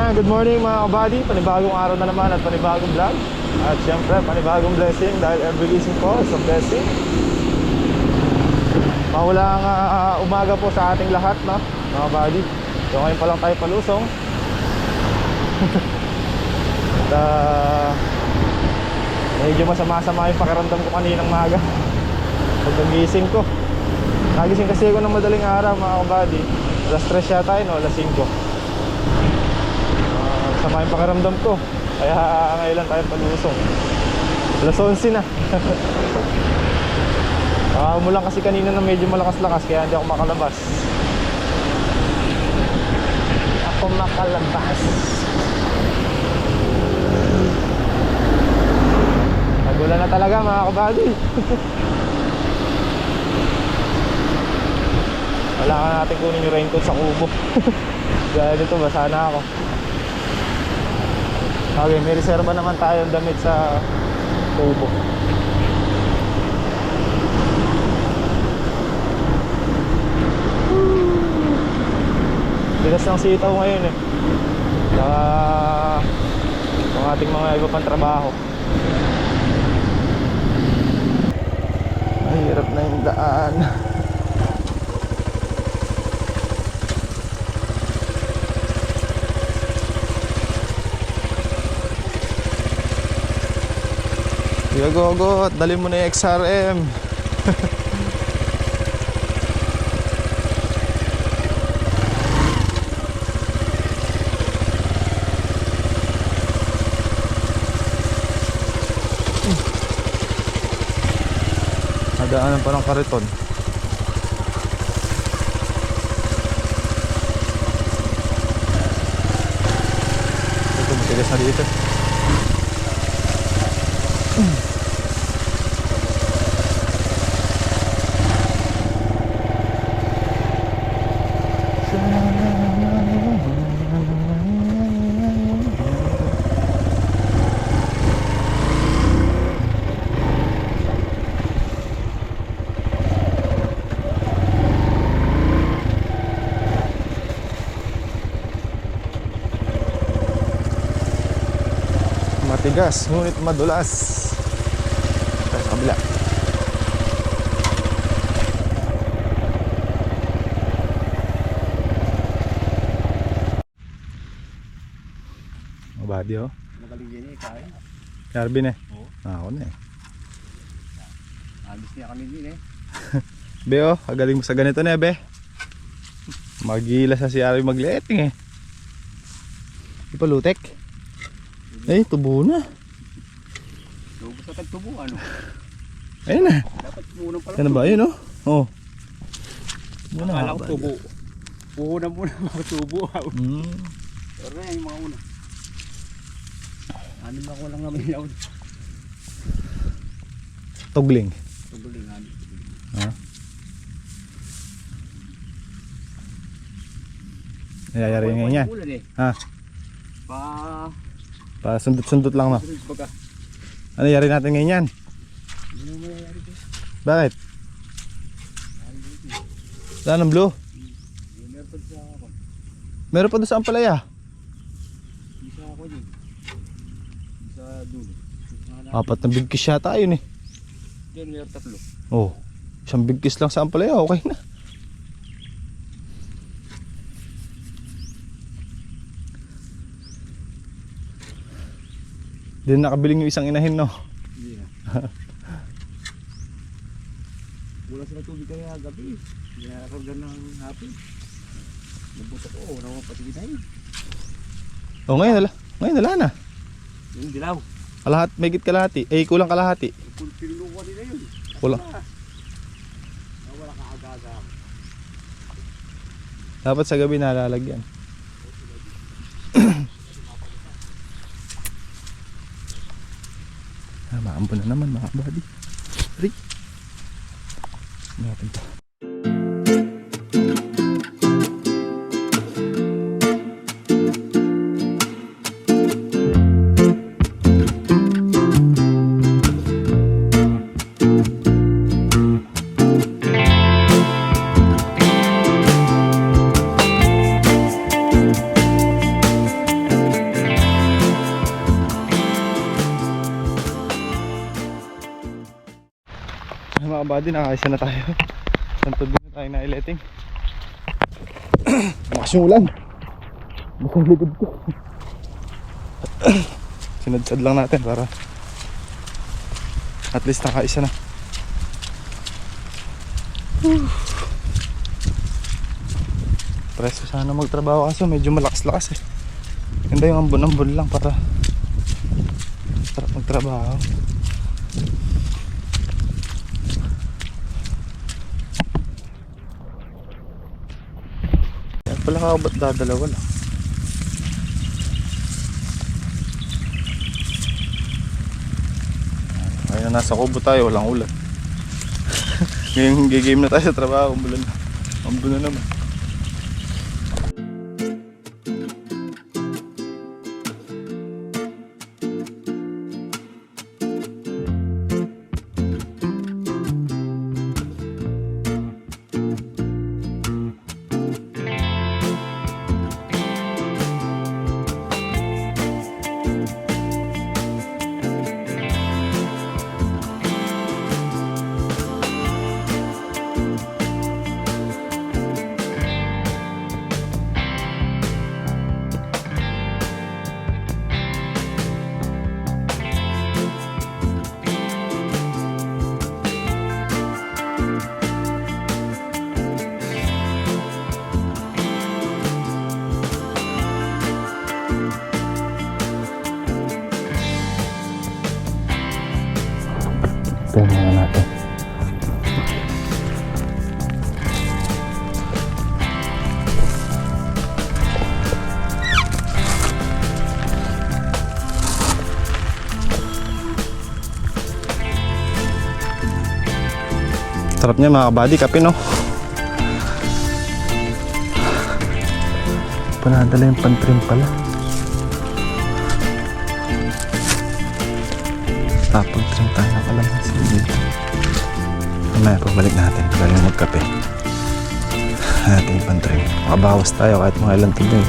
Ayan, good morning mga kabady. Panibagong araw na naman at panibagong vlog. At syempre, panibagong blessing dahil every gising po is a blessing. Mawalang umaga po sa ating lahat, no? Mga kabady. So ngayon pa lang tayo palusong. At medyo masama-sama yung pakiramdam ko kaninang maga. Pagkagising ko, nagising kasi ako ng madaling araw mga kabady. Alas 3 yata yun, no? Alas 5. Sama yung pakiramdam ko. Kaya ngayon lang tayo palusong. Alas 11 na. Umulan kasi kanina na medyo malakas-lakas, kaya hindi ako makalabas. Nagulan na talaga mga kabady. Wala ka natin kunin yung raincoat sa kubo. Dahil dito basa na ako. Okay, may reserva naman tayong damit sa kubo. Bigas ng sitaw ngayon eh. Saka ang ating mga iba pang trabaho. Mahirap na yung daan. Go, dali mo na yung XRM. Nadaanan pa ng kariton. Ito, matigas na dito. Matigas, ngunit madulas. Tayo sa kabila. Mabadi oh. Magaling yan eh, kaya. Yarvin eh. Oo. Ako na eh. Alis niya kami din eh. Be oh, kagaling mo sa ganito na be. Magila sa si Ari magleting eh. Di pa lutek. Eh, tubo na. Tubo sa tagtubo, ano? Ayun na. Dapat tubo na pala. Yan na ba? Ayun oh. Oh. Yan na. Akala ko tubo. Puhunan muna mga tubo. Pero na yung mga una. Ano lang ko lang namin ilaw. Tugling. Tuguling, ano? Ha? Nayayari ngayon yan. Ulan eh. Ha? Pa sundot-sundot lang no. Baga. Ano yari natin ngayon yan? Ano mo mayayari ko? Bakit? Wala ng blue? Meron pa sa ako. Meron pa doon sa Ampalaya. Isa ako din. Sa dulo. Apat na bigkis yata yun eh. Yan, meron tatlo. Oh, isang bigkis lang sa Ampalaya, okay na. Hindi na nakabiling yung isang inahin no. Hindi na. Wala sila tubig kaya gabi. Hindi na nakargan ng hapon. Nabuta ko, nakapatid na yun. Oh, ngayon wala na. Yung dilaw. Kalahat, may git kalahati. Eh, kulang kalahati. Pinunukuha nila yun. Kulang. Wala ka aga-aga. Dapat sa gabi nalalagyan. Maambon na naman mga buddy. Rick. Natin to. kabady, nakaisa na tayo. Nantod na tayo na ileting. Lakas yung ulan. Basang likod ko. Sinadsad lang natin para at least nakaisa na. Presko sana magtrabaho kaso medyo malakas-lakas eh. Ganda yung ambon-ambon lang para sarap magtrabaho. Yan pala ka ba't dadalawa lang. Ngayon nasa Kubo tayo, walang ulan. Ngayon gigame na tayo sa trabaho, umulan na. Ambon na naman. Ito muna natin. Sarap niya mga kabady, kape no? Panadala yung pantrim pala. Tapag-trim tayo ng kalamansi dito. Mamaya pagbalik natin, galing magkape. Natin yung pantrim. Makabawas tayo kahit mga ilang tignan.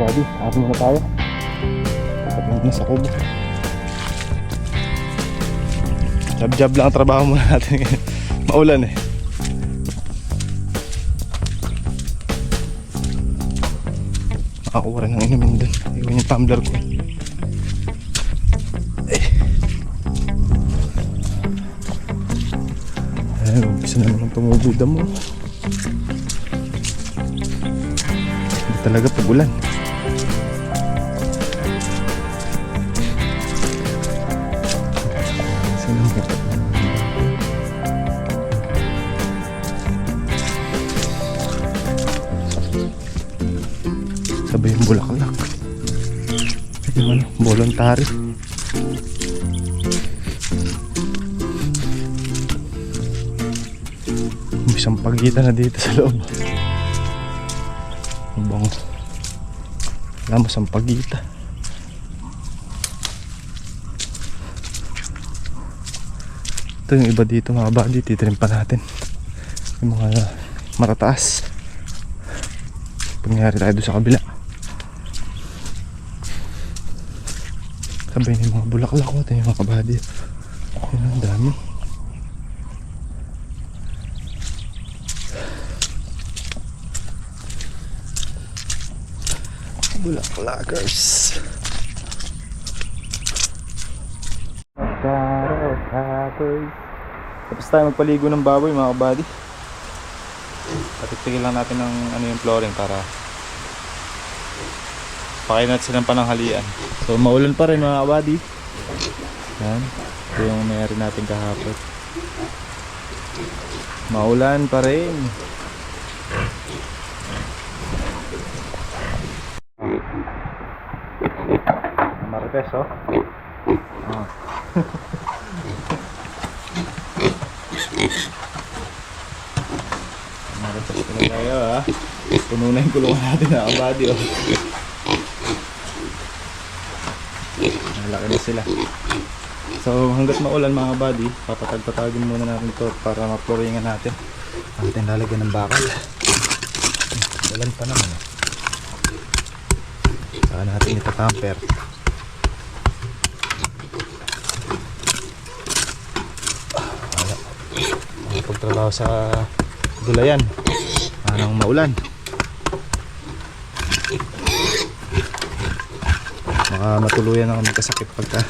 Buddy, ako muna tayo. Tapos na sa Kubo. Jab-jab lang ang trabaho muna natin ngayon. Maulan eh. Makakuha rin ng inumin dun. Iwan yung tumbler ko. Ayan, umpisa na naman tumubida mo. Hindi talaga pag-ulan. Sabay yung bulaklak. Yung ano, voluntary. May isang pagitan na dito sa loob. Ang bango. Wala mo isang pagitan. Ito yung iba dito mga buddy, titrim pa natin yung mga matataas. Pangyari tayo doon sa kabila. Sabay na yung mga bulaklak ko. Ito yung mga kabady. Yun ang dami. Bulaklakers. Tapos tayo magpaligo ng baboy mga kabady. Patitigil lang natin ng ano yung flooring para pakain natin silang pananghalian. So maulan pa rin mga kabady. Yan. Ito yung mayari natin kahapon. Maulan pa rin. Marites oh. Marites pala tayo ha. Puno na yung kulungan natin mga kabady oh. Laki na sila. So hanggat maulan mga buddy, papatag-patagin muna natin to para ma-flooringan natin. Natin lalagyan ng bakal. Ulan pa naman. Saka natin itatamper. Wala. Pagtrabaho sa gulayan. Anong maulan. Baka matuluyan ako magkasakit pagka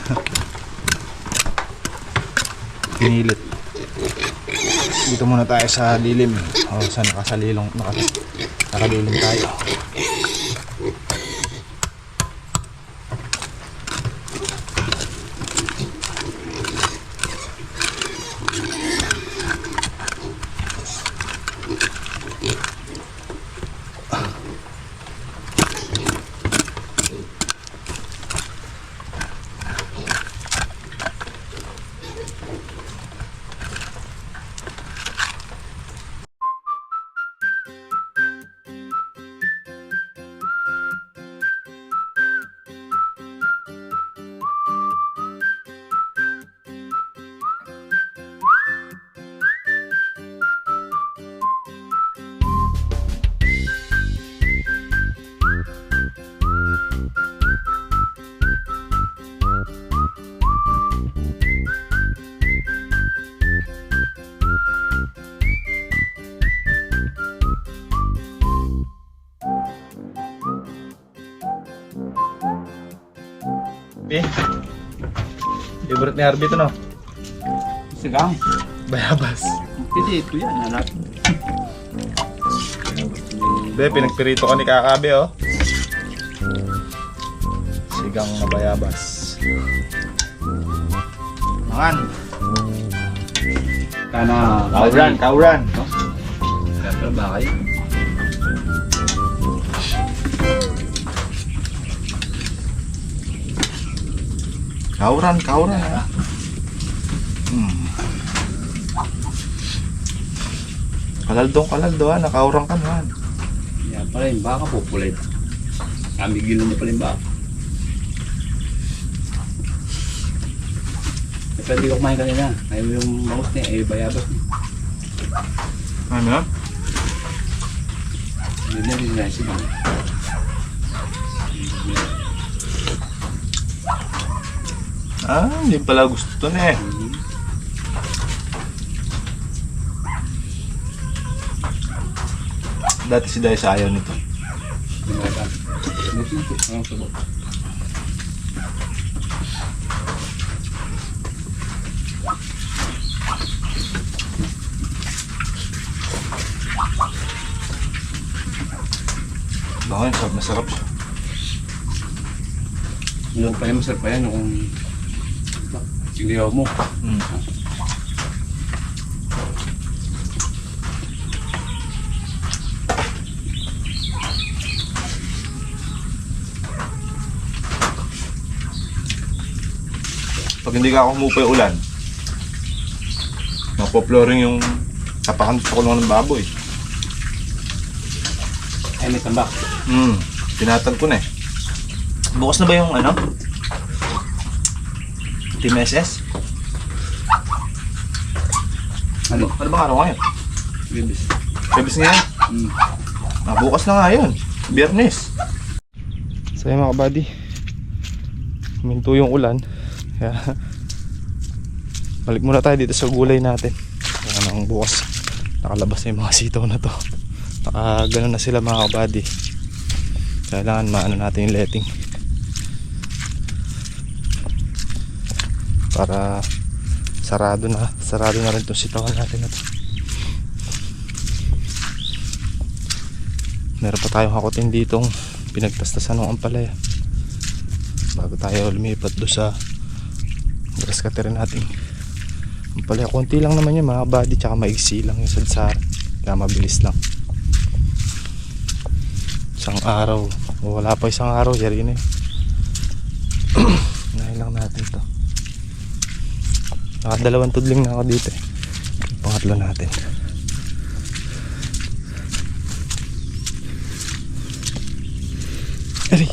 pinilit. Dito muna tayo sa dilim. O sa nakalilim tayo. Favorite ni Harvey ito, no? Sigang. Bayabas. Hindi, ito yan. Anak. Hindi, pinagpirito ka ni Kakabe, oh. Sigang na bayabas. Mangan. Kana. Kauran. Kaya ba kayo? Kauran. Kalaldo ha, nakaurang ka naman. Yan pala yung baka pupulit. Kamigil na pala yung baka. Pwede ko kumain kanina. Ayaw yung maus niya, ayaw bayabas niya. Ano? Hindi na rin nasi ba? Hindi pala gusto to na eh. Dati si Dai sa ayaw nito. Bakit? Masarap siya. Yung pa yung masarap pa yan kung siliyaw mo. Pag hindi ka ako humupay ulan, mapo-flooring yung tapakan sa kulungan ng baboy. Ay, may tambak. Tinatag ko na eh. Bukas na ba yung ano? Team SS? Ano? Ano bang araw ngayon? Bibis. Bebis ngayon? Bukas na nga yun. Biyernes. So yun mga kabady, huminto yung ulan. Kaya balik muna tayo dito sa gulay natin. Kaya nang bukas nakalabas na yung mga sitaw na to. Gano'n na sila mga kabady. Kailangan maano natin yung letting para sarado na rin itong sitawan natin na to. Meron pa tayong hakutin ditong pinagtastasan ng ampalaya bago tayo lumipat doon sa grass cutter natin. Ampalaya konti lang naman yun mga body, tsaka maigsi lang yung sadsar, kaya mabilis lang. Isang araw, wala pa isang araw, yari na yun. Nahin lang natin to. Nakadalawang tudling na ako dito eh. Pangatlo natin. Ari.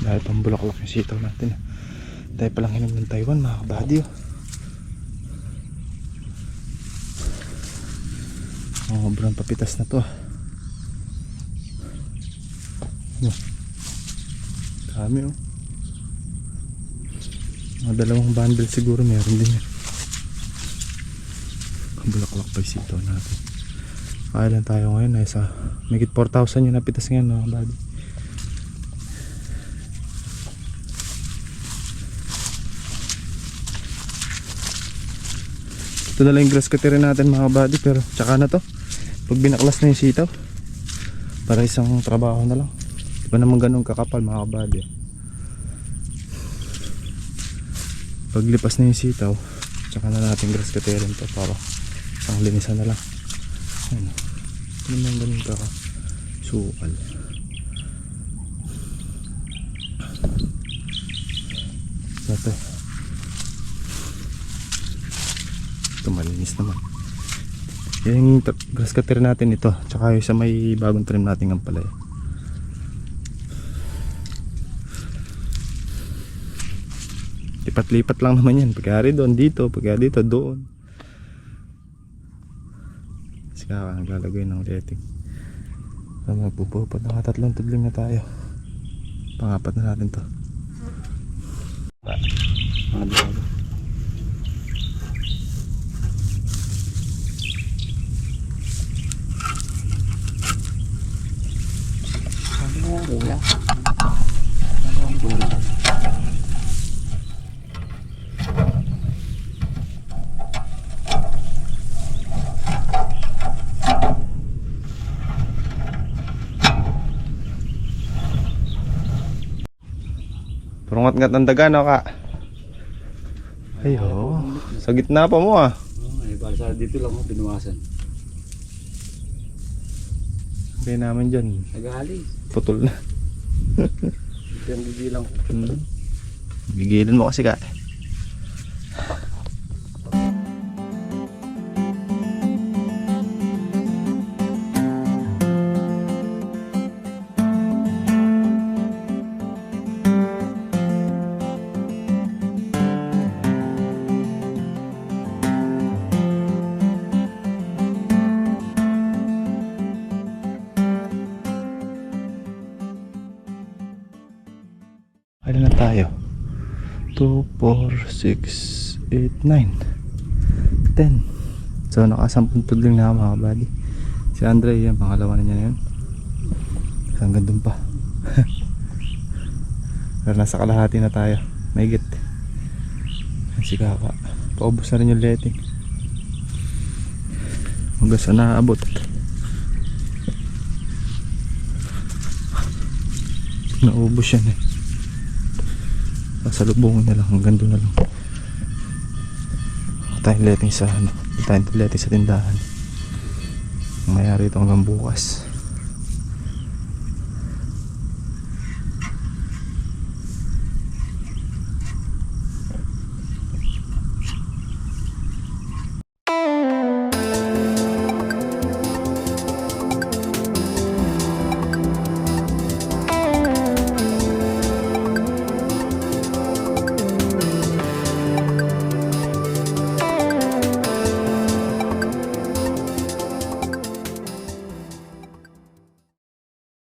Dahil pang bulaklak yung sitaw natin. Tayo palang hinom ng Taiwan mga kabady. Sobrang papitas na to. Dami oh. Mga dalawang bundle siguro meron din yan. Bulaklak pa yung sitaw natin. Kailan tayo ngayon? Ay sa megit 4,000 yung napitas ngayon mga kabady. Ito na lang yung grass cutter natin mga kabady. Pero tsaka na to pag binaklas na yung sitaw, para isang trabaho na lang. Di ba naman ganun kakapal mga kabady. Paglipas na yung sitaw, tsaka na natin grass cutterin to para isang linisan na lang. Ayun, ito naman ganun kakasukal. Ito malinis naman. Yung grass cutter natin ito, tsaka yung sa may bagong trim natin ng palay. Lipat-lipat lang naman yan. Pagkari doon dito, pagkari dito doon. Saka naglalagay ng letting. Magpupupot na tatlong tudling na tayo. Pangapat na natin to. Perungat-ngat ng daga no ka? Ayo, sa gitna pa mo ah. Ay, basta dito lang ako pinuwasan. Kaya naman dyan, Naghali. putol na. Ito yung gigilang ko. Gigilan mo kasi ka. Ano na tayo? 2, 4, 6, 8, 9 10. So nakasampung tudling na mga kabady. Si Andre yan, pangalawa na niya yun. Hanggang dun pa. Pero nasa kalahati na tayo. Mahigit. Si Kaka, paubos na rin yung letting. Hanggang sa naabot. Naubos yan eh. Pasalubungin na lang, hanggang doon na lang. Tayong letting sa ano, tayong letting sa tindahan. Mayari ito hanggang bukas.